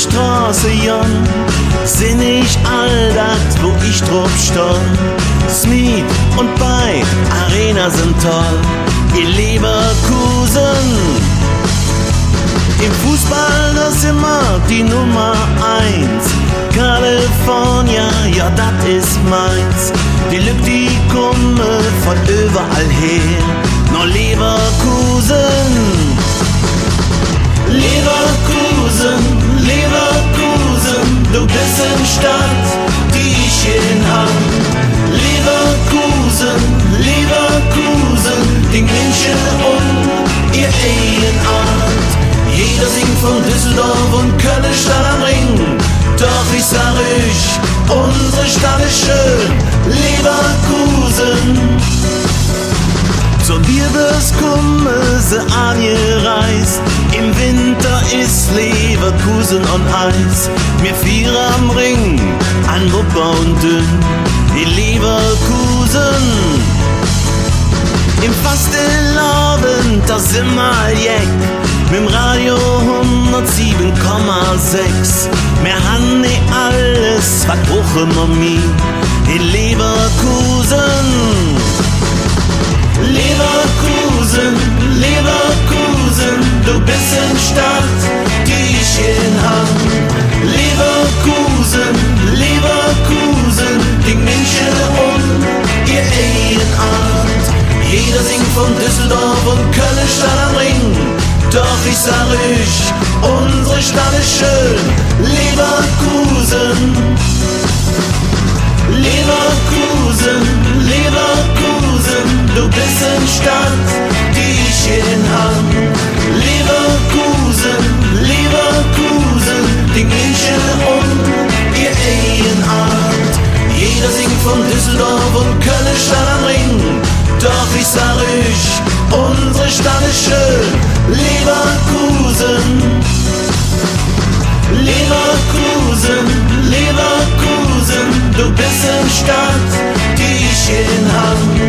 Straße, Jan, sinn ich all dat, wo ich drauf stand. Smith und bei Arena sind toll, ihr Leverkusen. Im Fußball, das immer die Nummer 1. California, ja, das ist meins. Die Lück, die komme von überall her. Nur Leverkusen. Leverkusen, Leverkusen, du bist eine Stadt, die ich in hab. Leverkusen, Leverkusen, die Menschen und ihr Eigenart. Jeder singt von Düsseldorf und Köln Stadt am Ring. Doch ich sag euch, unsere Stadt ist schön, Leverkusen. Zur Bierbörs komme sie angereist. Im Winter ist Leverkusen on Eis. Mir vier am Ring, an Wupper und Dünn, in Leverkusen. Im Fastenabend, da sind wir jeck, mit'm Radio 107,6. Wir haben nicht alles, was brauchen wir mir in Leverkusen. Leverkusen, Leverkusen, du bist eine Stadt, die ich in hab. Leverkusen, Leverkusen, die Menschen und ihr Eigenart. Jeder singt von Düsseldorf und Köln Stadt am Ring. Doch ich sag euch, unsere Stadt ist schön, Leverkusen. Leverkusen, Leverkusen, du bist eine Stadt, die ich in hab. Leverkusen, Leverkusen, die Menschen und ihr Eigenart. Jeder singt von Düsseldorf und Köln Stadt am Ring. Doch ich sag euch, unsere Stadt ist schön, Leverkusen. Leverkusen, Leverkusen, du bist eine Stadt, die ich in hab.